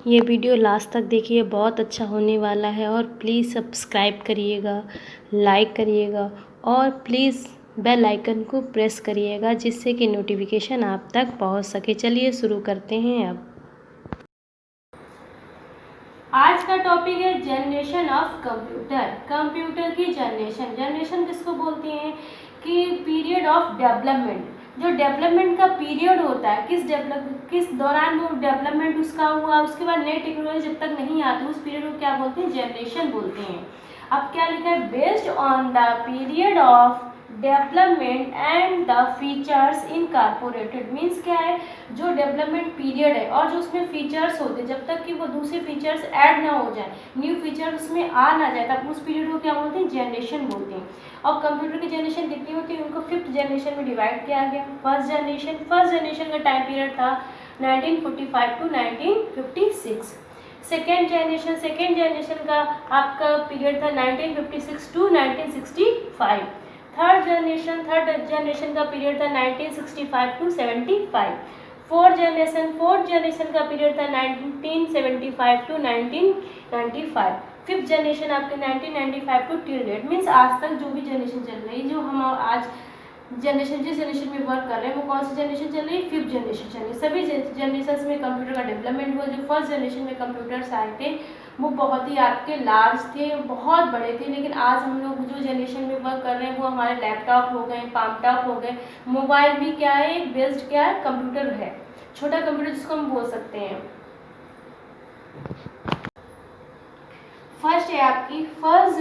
ये video last तक देखिए, बहुत अच्छा होने वाला है। और प्लीज़ सब्सक्राइब करिएगा, लाइक करिएगा और प्लीज़ बेल आइकन को प्रेस करिएगा, जिससे कि नोटिफिकेशन आप तक पहुंच सके। चलिए शुरू करते हैं अब। आज का टॉपिक है जनरेशन ऑफ कंप्यूटर। कंप्यूटर की जनरेशन। जनरेशन किसको बोलते हैं कि पीरियड ऑफ डेवलपमेंट। जो डेवलपमेंट का पीरियड होता है, किस दौरान वो डेवलपमेंट उसका हुआ, उसके बाद नई टेक्नोलॉजी जब तक नहीं आती उस पीरियड को क्या बोलते हैं, जनरेशन बोलते हैं। अब क्या लिखा है, based on the period of development and the features incorporated. Means क्या है, जो डेवलपमेंट पीरियड है और जो उसमें फीचर्स होते हैं, जब तक कि वो दूसरे फीचर्स ऐड ना हो जाए, न्यू फीचर उसमें आ ना जाए, तब उस पीरियड को क्या बोलते हैं, जनरेशन बोलते हैं। और कंप्यूटर की जनरेशन कितनी होती है, उनको 5th जनरेशन में डिवाइड किया गया। फर्स्ट जनरेशन का टाइम पीरियड था 1945 टू 1956। सेकेंड जनरेशन का आपका पीरियड था 1956 टू 1965। थर्ड जनरेशन का पीरियड था 1965 टू 75। फोर्थ जनरेशन का पीरियड था 1975 टू 1995। फिफ्थ जनरेशन आपके 1995 टू टिल डेट। मीन्स आज तक जो भी जनरेशन चल रही है, जो हम आज जिस जनरेशन में वर्क कर रहे हैं, वो कौन सी जनरेशन चल रही है, 5th जनरेशन चल रही है। सभी जनरेशन में कंप्यूटर का डेवलपमेंट हुआ। जो फर्स्ट जनरेशन में कंप्यूटर्स आए थे वो बहुत ही आपके लार्ज थे, बहुत बड़े थे। लेकिन आज हम लोग जो जनरेशन में वर्क कर रहे हैं वो हमारे लैपटॉप हो गए, पामटॉप हो गए, मोबाइल भी क्या है, बेस्ड क्या है, कंप्यूटर है, छोटा कंप्यूटर जिसको हम बोल सकते हैं। फर्स्ट है आपकी फर्स्ट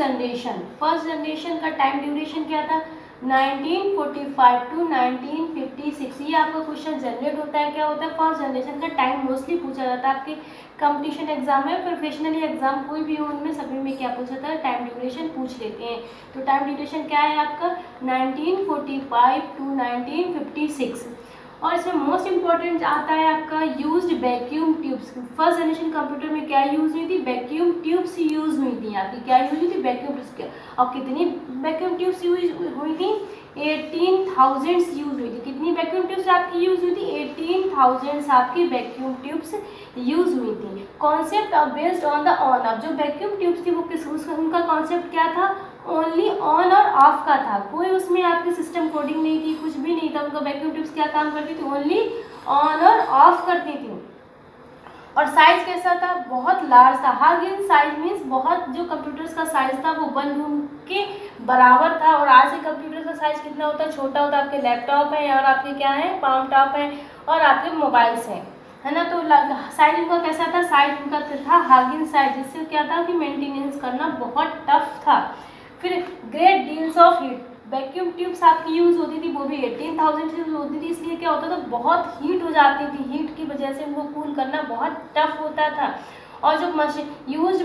जनरेशन का टाइम ड्यूरेशन क्या था, 1945 टू 1956। ये आपका क्वेश्चन जनरेट होता है। क्या होता है, फर्स्ट जनरेशन का टाइम मोस्टली पूछा जाता है आपके कंपटीशन एग्जाम में, प्रोफेशनली एग्जाम कोई भी हो उनमें सभी में क्या पूछा जाता है, टाइम ड्यूरेशन पूछ लेते हैं। तो टाइम ड्यूरेशन क्या है आपका 1945 टू 1956। और इसमें मोस्ट इंपॉर्टेंट आता है आपका used vacuum tubes. First generation computer में क्या यूज हुई थी, वैक्यूम ट्यूब्स यूज हुई थी। आपकी क्या यूज हुई थी, वैक्यूम ट्यूब्स। और कितनी वैक्यूम ट्यूब्स यूज हुई थी, 18,000 यूज हुई थी। कितनी वैक्यूम ट्यूब्स आपकी यूज हुई थी, 18,000 आपकी वैक्यूम ट्यूब्स यूज हुई थी। Concept based on the on off. जो वैक्यूम ट्यूब्स थी वो उनका कॉन्सेप्ट क्या था, ओनली ऑन और ऑफ का था। कोई उसमें आपकी सिस्टम कोडिंग नहीं थी, कुछ भी नहीं था। उनका वैक्यूम ट्यूब्स क्या काम करती थी, ओनली ऑन और ऑफ करती थी। और साइज कैसा था, बहुत लार्ज था। हागिन साइज मीन्स बहुत, जो कंप्यूटर्स का साइज था वो 1 रूम के बराबर था। और आज के कंप्यूटर का साइज कितना होता है, छोटा होता है। आपके लैपटॉप है और आपके क्या है, पाम टॉप है और आपके मोबाइल्स हैं, है ना। तो साइज उनका कैसा था, साइज उनका था हागिन साइज, जिससे क्या था कि मेंटेनेंस करना बहुत टफ था। फिर great deals of heat. Vacuum tubes आपकी यूज होती थी, वो भी 18,000 से यूज होती थी। इसलिए क्या होता था, बहुत हीट हो जाती थी। हीट की वजह से उनको कूल करना बहुत टफ होता था। और जो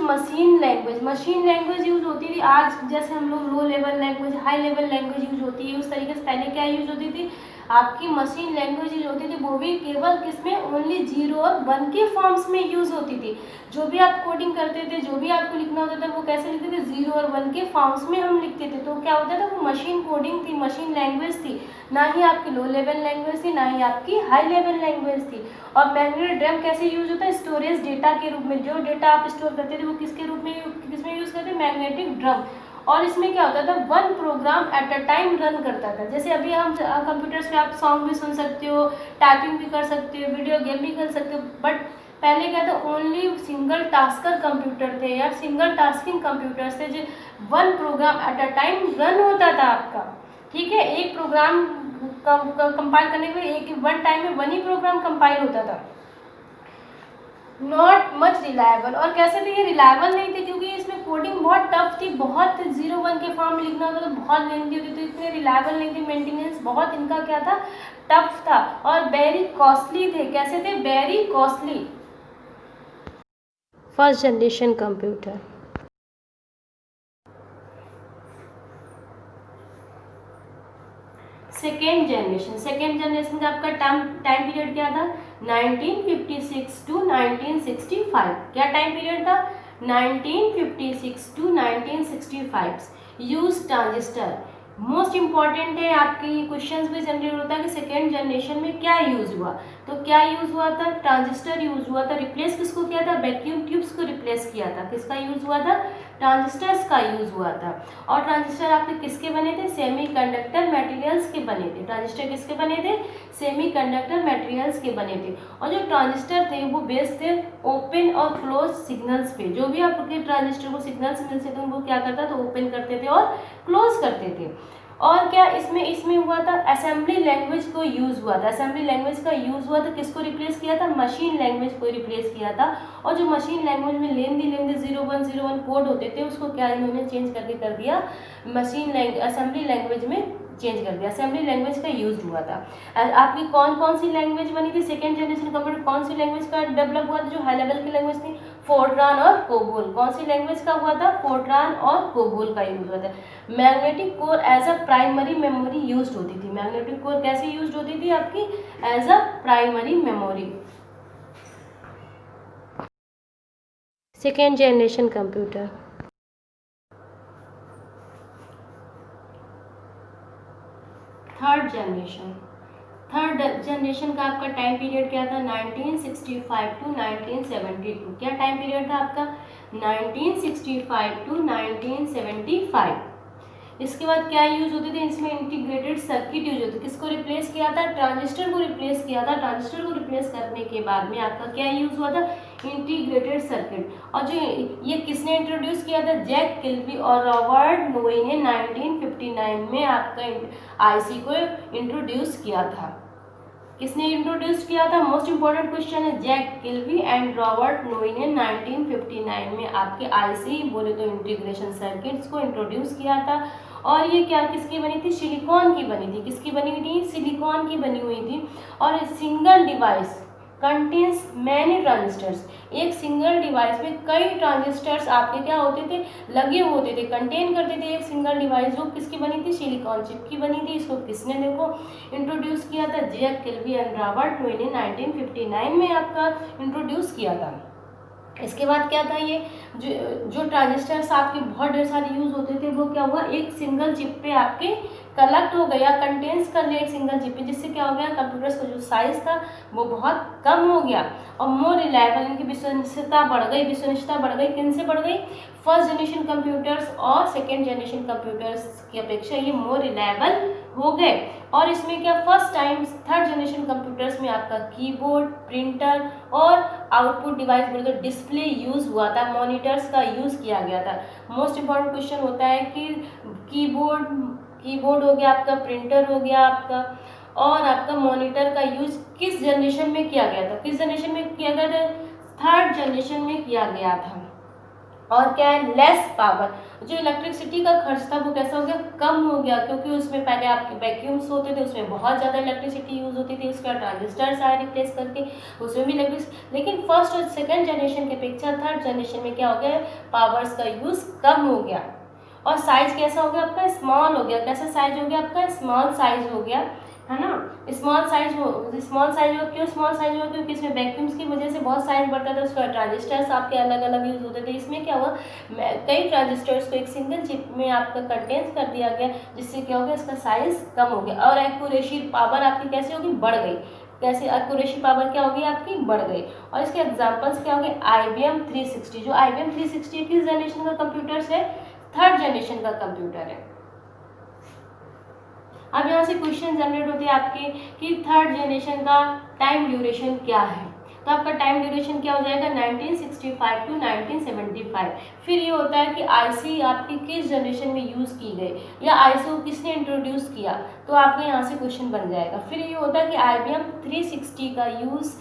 मशीन लैंग्वेज यूज होती थी। आज जैसे हम लोग low level language, high level language use होती है, उस तरीके से पहले क्या यूज होती थी, आपकी मशीन लैंग्वेज यूज होती थी। वो भी केवल किसमें, ओनली 0 और 1 के फॉर्म्स में यूज होती थी। जो भी आप कोडिंग करते थे, जो भी आपको लिखना होता था, वो कैसे लिखते थे, 0 और 1 के फॉर्म्स में हम लिखते थे। तो क्या होता था, वो मशीन कोडिंग थी, मशीन लैंग्वेज थी, ना ही आपकी लो लेवल लैंग्वेज थी, ना ही आपकी हाई लेवल लैंग्वेज थी। और मैग्नेटिक ड्रम कैसे यूज होता है, स्टोरेज डेटा के रूप में। जो डेटा आप स्टोर करते थे वो किसके रूप में, किसमें यूज करते थे, मैग्नेटिक ड्रम। और इसमें क्या होता था, 1 program at a time run करता था। जैसे अभी हम कंप्यूटर्स पे आप सॉन्ग भी सुन सकते हो, टाइपिंग भी कर सकते हो, वीडियो गेम भी खेल सकते हो। बट पहले क्या था, ओनली सिंगल टास्कर कंप्यूटर थे या सिंगल टास्किंग कंप्यूटर्स थे, जो 1 program at a time run होता था आपका। ठीक है, एक प्रोग्राम कंपाइल करने के लिए एक 1 टाइम में 1 ही प्रोग्राम कंपाइल होता था। Not much reliable. और कैसे थे ये, रिलायबल नहीं थे, क्योंकि इसमें कोडिंग बहुत टफ थी, बहुत 0-1 के फॉर्म में लिखना होता था, बहुत लेंथी होती थी, इतने रिलायबल नहीं थी। मेंटेनेंस बहुत इनका क्या था, टफ था। और वेरी कॉस्टली थे। कैसे थे, very costly. First generation computer. Second generation का आपका टाइम पीरियड क्या था, 1956 टू 1965। क्या टाइम पीरियड था, 1956 to 1965। Use transistor. Most important है, आपकी क्वेश्चंस भी जनरेट होता है कि सेकेंड जनरेशन में क्या यूज़ हुआ। तो क्या यूज़ हुआ था, ट्रांजिस्टर यूज़ हुआ था। रिप्लेस किसको किया था, वैक्यूम ट्यूब्स को रिप्लेस किया था। किसका यूज़ हुआ था, ट्रांजिस्टर्स का यूज़ हुआ था। और ट्रांजिस्टर आपके किसके बने थे, सेमीकंडक्टर मटेरियल्स के बने थे। ट्रांजिस्टर किसके बने थे, सेमीकंडक्टर मटेरियल्स के बने थे। और जो ट्रांजिस्टर थे वो बेस्ड थे ओपन और क्लोज सिग्नल्स पे। जो भी आपके ट्रांजिस्टर को सिग्नल्स मिलते थे उनको क्या करता था, ओपन करते थे और क्लोज करते थे। और क्या इसमें हुआ था, असेंबली लैंग्वेज को यूज़ हुआ था। असेंबली लैंग्वेज का यूज़ हुआ था, किसको रिप्लेस किया था, मशीन लैंग्वेज को रिप्लेस किया था। और जो मशीन लैंग्वेज में लेंदी 0101 कोड होते थे उसको क्या इन्होंने चेंज करके कर दिया, असेंबली लैंग्वेज में चेंज कर दिया। असेंबली लैंग्वेज का यूज हुआ था। आपकी कौन कौन सी लैंग्वेज बनी थी, सेकेंड जनरेशन कंप्यूटर कौन सी लैंग्वेज का डेवलप हुआ था, जो हाई लेवल की लैंग्वेज थी, फोर्ट्रान और कोबोल। कौन सी लैंग्वेज का हुआ था, फोर्ट्रान और कोबोल का यूज हुआ था। Magnetic core as a primary memory use होती थी। मैग्नेटिक कोर कैसे यूज होती थी आपकी, as a primary memory. Second generation computer. Third generation का आपका टाइम पीरियड क्या था, 1965 टू 1972। क्या टाइम पीरियड था आपका, 1965 टू 1975। इसके बाद क्या यूज होते थे, इसमें इंटीग्रेटेड सर्किट यूज होते। किसको रिप्लेस किया था, ट्रांजिस्टर को रिप्लेस किया था। ट्रांजिस्टर को रिप्लेस करने के बाद में आपका क्या यूज हुआ था, इंटीग्रेटेड सर्किट। और जो ये किसने इंट्रोड्यूस किया था, जैक किल्बी और रॉबर्ट नोई ने 1959 में आपका आईसी को इंट्रोड्यूस किया था। किसने इंट्रोड्यूस किया था, मोस्ट इंपॉर्टेंट क्वेश्चन है। जैक किल्बी एंड रॉबर्ट नोई ने 1959 में आपके आईसी बोले तो इंटीग्रेशन सर्किट्स को इंट्रोड्यूस किया था। और ये क्या किसकी बनी थी, सिलिकॉन की बनी थी। किसकी बनी हुई थी, सिलिकॉन की बनी हुई थी। और single device contains many transistors. एक सिंगल डिवाइस में कई ट्रांजिस्टर्स आपके क्या होते थे, लगे होते थे, कंटेन करते थे एक सिंगल डिवाइस। जो किसकी बनी थी, सिलिकॉन चिप की बनी थी। इसको किसने देखो इंट्रोड्यूस किया था, जैक किल्बी एंड रॉबर्ट नोई ने 1959 में आपका इंट्रोड्यूस किया था। इसके बाद क्या था, ये जो ट्रांजिस्टर्स आपके बहुत ढेर सारे यूज होते थे वो क्या हुआ, एक सिंगल चिप पे आपके कलेक्ट हो गया, कंटेंस कर लिया एक सिंगल चिप पे। जिससे क्या हो गया, कंप्यूटर्स का जो साइज था वो बहुत कम हो गया और मोर रिलायबल, इनकी विश्वसनीयता बढ़ गई। विश्वसनीयता बढ़ गई, किन से बढ़ गई, फर्स्ट जनरेशन कंप्यूटर्स और सेकेंड जनरेशन कंप्यूटर्स की अपेक्षा ये मोर रिलायबल हो गए। और इसमें क्या first time third generation computers में आपका कीबोर्ड, प्रिंटर और आउटपुट डिवाइस बोले तो डिस्प्ले यूज हुआ था, मॉनिटर्स का यूज किया गया था। मोस्ट इंपॉर्टेंट क्वेश्चन होता है कि कीबोर्ड हो गया आपका, प्रिंटर हो गया आपका और आपका मॉनिटर का यूज किस जनरेशन में किया गया था, किस जनरेशन में किया गया था, थर्ड जनरेशन में किया गया था। और क्या है, लेस पावर, जो इलेक्ट्रिसिटी का खर्च था वो कैसा हो गया, कम हो गया। क्योंकि उसमें पहले आपके वैक्यूम्स होते थे, उसमें बहुत ज़्यादा इलेक्ट्रिसिटी यूज होती थी। उसका ट्रांजिस्टर्स आए रिप्लेस करके, उसमें भी लेकिन फर्स्ट और सेकंड जनरेशन की अपेक्षा थर्ड जनरेशन में क्या हो गया, पावर्स का यूज कम हो गया। और साइज कैसा हो गया आपका, स्मॉल हो गया। कैसा साइज हो गया आपका, स्मॉल साइज हो गया, है ना। स्मॉल साइज हो, क्यों स्मॉल साइज हो, क्योंकि इसमें वैक्यूम्स की वजह से बहुत साइज बढ़ता था। उसका ट्रांजिस्टर्स आपके अलग अलग यूज होते थे। इसमें क्या हुआ, कई ट्रांजिस्टर्स को एक सिंगल चिप में आपका कंटेंस कर दिया गया, जिससे क्या हो गया, इसका साइज कम हो गया। और एक्यूरेसी पावर आपकी कैसे होगी, बढ़ गई। कैसे एक्यूरेसी पावर क्या होगी आपकी, बढ़ गई। और इसके एग्जांपल्स क्या होंगे, IBM 360। जो IBM 360 किस जनरेशन का कंप्यूटर है, थर्ड जनरेशन का कंप्यूटर है। अब यहाँ से क्वेश्चन जनरेट होते हैं आपके कि थर्ड जनरेशन का टाइम ड्यूरेशन क्या है। तो आपका टाइम ड्यूरेशन क्या हो जाएगा, 1965 टू 1975। फिर ये होता है कि आईसी आपकी किस जनरेशन में यूज़ की गई या आईसी को किसने इंट्रोड्यूस किया, तो आपका यहाँ से क्वेश्चन बन जाएगा। फिर ये होता है कि IBM 360 का यूज़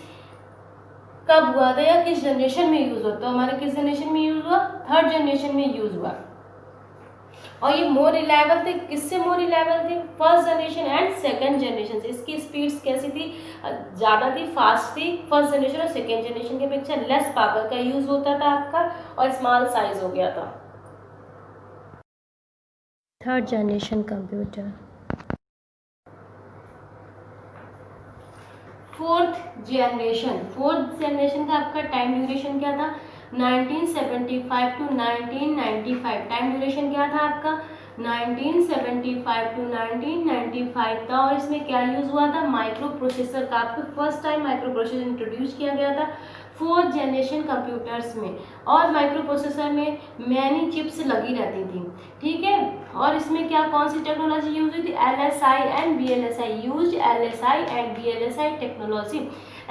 कब हुआ था या किस जनरेशन में यूज़ हुआ। तो हमारे किस जनरेशन में यूज़ हुआ, थर्ड जनरेशन में यूज़ हुआ। और ये मोर रिलायबल थे, किससे मोर रिलायबल थे, first generation and second generation से। इसकी स्पीड्स कैसी थी, ज़्यादा थी, फास्ट थी। फर्स्ट जनरेशन और सेकंड जनरेशन की अपेक्षा लेस पावर का यूज होता था आपका और स्मॉल साइज हो गया था। Third generation computer. Fourth generation का आपका टाइम ड्यूरेशन क्या था, 1975 टू 1995। टाइम ड्यूरेशन क्या था आपका, 1975 टू 1995 था। और इसमें क्या यूज़ हुआ था, माइक्रो प्रोसेसर का। आपको first time micro processor introduce किया गया था 4th जनरेशन कंप्यूटर्स में। और माइक्रो प्रोसेसर में मैनी चिप्स लगी रहती थी, ठीक है। और इसमें क्या कौन सी टेक्नोलॉजी यूज हुई थी, LSI and VLSI use, LSI and VLSI technology.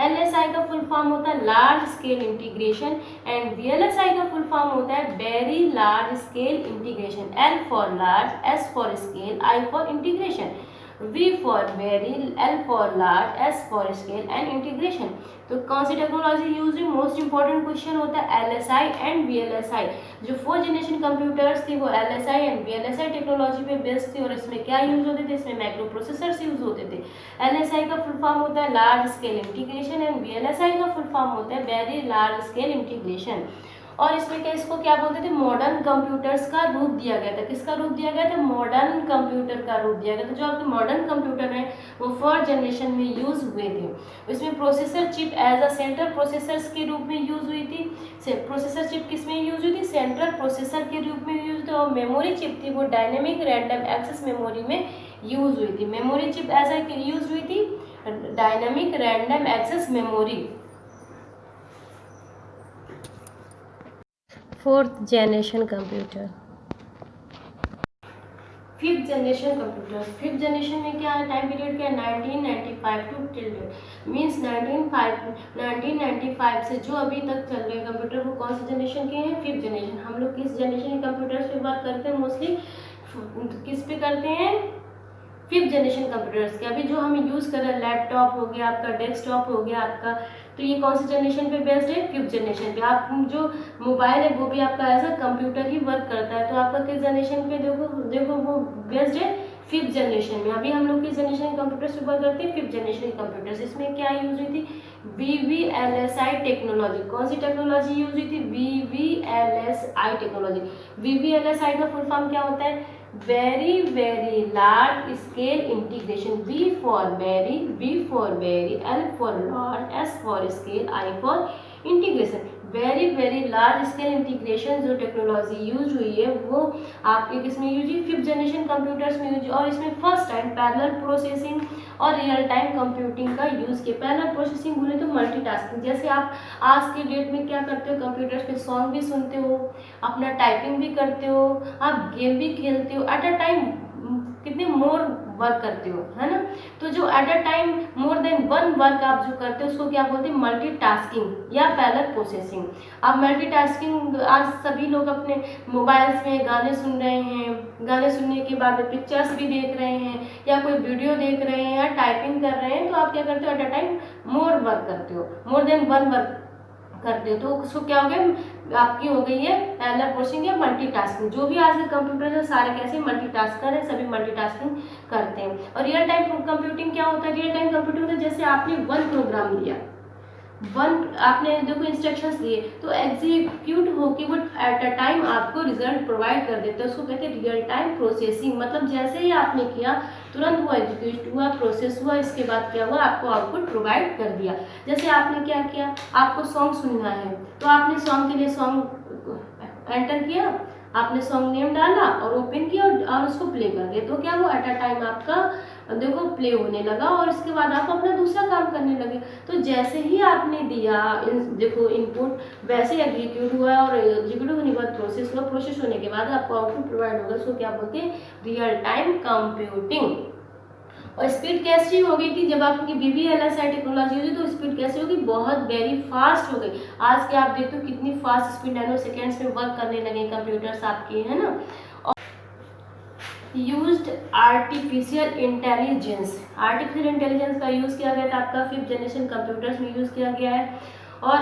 LSI का फुल फॉर्म होता है large scale integration and VLSI का फुल फॉर्म होता है very large scale integration. L for large, S for scale, I for integration, V for very, L for large, S for scale and integration. तो कौन सी technology use हुई, most important question होता है LSI and VLSI। जो 4th generation computers थी वो LSI and VLSI technology पे based थी। और इसमें क्या यूज होते थे, इसमें माइक्रो प्रोसेसर्स यूज होते थे। LSI का फुल फॉर्म होता है large scale integration and VLSI का फुल फॉर्म होता है वेरी लार्ज स्केल इंटीग्रेशन। और इसमें क्या, इसको क्या बोलते थे, मॉडर्न कंप्यूटर्स का रूप दिया गया था। किसका रूप दिया गया था, मॉडर्न कंप्यूटर का रूप दिया गया था। जो आपके मॉडर्न कंप्यूटर हैं वो 4th जनरेशन में यूज हुए थे। इसमें processor chip as a central processors के रूप में यूज हुई थी। प्रोसेसर चिप किस में यूज हुई थी, सेंट्रल प्रोसेसर के रूप में यूज थी। और मेमोरी चिप थी वो डायनेमिक रैंडम एक्सेस मेमोरी में यूज हुई थी। मेमोरी चिप ऐसा यूज हुई थी dynamic random access memory. 4th generation computer. 5th generation computer. 5th generation में क्या टाइम पीरियड क्या, 1995 टू टिल डेट, मीन्स 1995 से जो अभी तक चल रहे हैं कंप्यूटर वो कौन सी जनरेशन के हैं, 5th जनरेशन। हम लोग किस जनरेशन के कंप्यूटर्स पे बात करते हैं, मोस्टली किस पे करते हैं, 5th जनरेशन कंप्यूटर्स के। अभी जो हम यूज़ कर रहे हैं लैपटॉप हो गया आपका, डेस्कटॉप हो गया आपका, तो ये कौन सी जनरेशन पे बेस्ड है, 5th जनरेशन पे। आप जो मोबाइल है वो भी आपका एज अ कंप्यूटर ही वर्क करता है। तो आपका किस जनरेशन पे देखो वो बेस्ड है 5th जनरेशन में। अभी हम लोग किस जनरेशन के कंप्यूटर से वर्क करते हैं, 5th जनरेशन के कंप्यूटर्स। इसमें क्या यूज हुई थी, VVLSI टेक्नोलॉजी। कौन सी टेक्नोलॉजी यूज हुई थी, VVLSI टेक्नोलॉजी। VVLSI का फुल फॉर्म क्या होता है, very very large scale integration. V for very, V for very, L for large, S for scale, I for integration. Very very large scale integration जो technology use हुई है वो आपके किस में यूज हुई, 5th जनरेशन कंप्यूटर्स में use हुई। और इसमें फर्स्ट टाइम पैरेलल प्रोसेसिंग और रियल टाइम कंप्यूटिंग का यूज किया। पैरेलल प्रोसेसिंग बोले तो मल्टीटास्किंग। जैसे आप आज के डेट में क्या करते हो, कंप्यूटर्स पे सॉन्ग भी सुनते हो, अपना टाइपिंग भी करते हो, आप गेम भी खेलते हो, एट अ टाइम कितने मोर वर्क करते हो, है ना। तो जो eight a time more than one work आप जो करते हो उसको क्या बोलते हैं, मल्टीटास्किंग या पैरेलल प्रोसेसिंग। अब मल्टीटास्किंग आज सभी लोग अपने मोबाइल्स में गाने सुन रहे हैं, गाने सुनने के बाद पिक्चर्स भी देख रहे हैं या कोई वीडियो देख रहे हैं या टाइपिंग कर रहे हैं, तो आप क्या करते हो, eight a time more work करते हो, मोर देन वन वर्क करते हो। तो उसको क्या हो गया, आपकी हो गई है पैरेलल प्रोसेसिंग या मल्टीटास्किंग। जो भी आज के कंप्यूटर है सारे कैसे मल्टीटास्कर है, सभी मल्टीटास्किंग करते हैं। और रियल टाइम कंप्यूटिंग क्या होता है, रियल टाइम कंप्यूटिंग में जैसे आपने वन प्रोग्राम दिया, आपने देखो इंस्ट्रक्शंस दिए तो एग्जीक्यूट होके वो एट अ टाइम आपको रिजल्ट प्रोवाइड कर देते हैं। उसको कहते हैं रियल टाइम प्रोसेसिंग। मतलब जैसे ही आपने किया तुरंत वो एग्जीक्यूट हुआ, प्रोसेस हुआ, इसके बाद क्या हुआ, आपको आउटपुट प्रोवाइड कर दिया। जैसे आपने क्या किया, आपको सॉन्ग सुनना है तो आपने सॉन्ग के लिए सॉन्ग एंटर किया, आपने सॉन्ग नेम डाला और ओपन किया और उसको प्ले कर दिया, तो क्या वो एट अ टाइम आपका देखो प्ले होने लगा और इसके बाद आप अपना दूसरा काम करने लगे। तो जैसे ही आपने दिया देखो इनपुट, वैसे एग्जीक्यूट हुआ और एग्जीक्यूट होने के बाद प्रोसेस हुआ, प्रोसेस होने के बाद आपको आउटपुट प्रोवाइड होगा। उसको क्या बोलते हैं, रियल टाइम कंप्यूटिंग। और स्पीड कैसी हो गई थी, जब आपकी VVLSI टेक्नोलॉजी हुई तो स्पीड कैसी होगी, बहुत वेरी फास्ट हो गई। आज के आप देखो कितनी फास्ट स्पीड, नैनो सेकेंड्स में वर्क करने लगे कंप्यूटर्स आपके, है ना। Used artificial intelligence. Artificial intelligence का यूज़ किया गया था आपका 5th जनरेशन कंप्यूटर्स में यूज़ किया गया है। और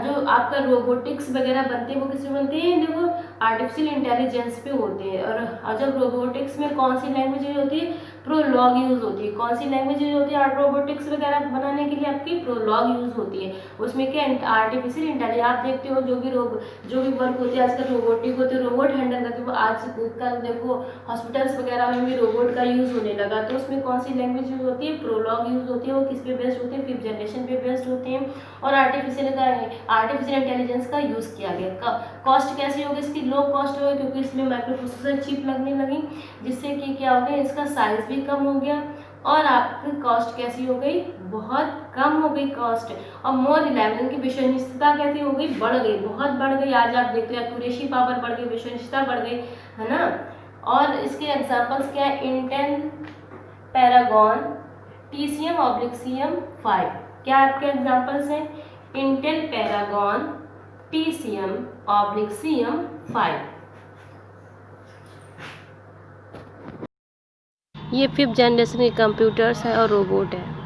जो आपका रोबोटिक्स वगैरह बनते हैं वो किसमें बनते हैं, देखो आर्टिफिशियल इंटेलिजेंस पे होते हैं। और जब रोबोटिक्स में कौन सी लैंग्वेज यूज होती है, प्रोलॉग यूज़ होती है। कौन सी लैंग्वेज यूज़ होती है रोबोटिक्स वगैरह बनाने के लिए? आपकी प्रोलॉग यूज़ होती है। उसमें क्या आर्टिफिशियल इंटेलिजेंस, आप देखते हो जो भी वर्क होती है आजकल रोबोटिक होते हैं, रोबोट हैंडल करते हैं। आजकल देखो हॉस्पिटल्स वगैरह में भी रोबोट का यूज़ होने लगा, तो उसमें कौन सी लैंग्वेज यूज़ होती है? प्रोलॉग यूज़ होती है। वो किस पे बेस्ड होते हैं? 5th जनरेशन पे बेस्ड होते हैं और आर्टिफिशियल इंटेलिजेंस का यूज़ किया गया। कॉस्ट कैसी होगी इसकी? लो कॉस्ट होगी, क्योंकि इसमें माइक्रो प्रोसेसर चिप लगने लगी, जिससे कि क्या हो गया, इसका साइज भी कम हो गया और आपकी कॉस्ट कैसी हो गई? बहुत कम हो गई कॉस्ट। और मोर रिलायबल, इनकी विश्वसनीयता कैसी हो गई? बढ़ गई, बहुत बढ़ गई। आज आप देखते हैं एक्यूरेसी पावर बढ़ गई, विश्वसनीयता बढ़ गई, है ना। और इसके एग्जांपल्स क्या है? इंटेल पैरागॉन TCM/CM5, क्या आपके एग्जांपल्स हैं? Intel Paragon TCM/CM5। ये 5th जनरेशन के कंप्यूटर्स है और रोबोट है।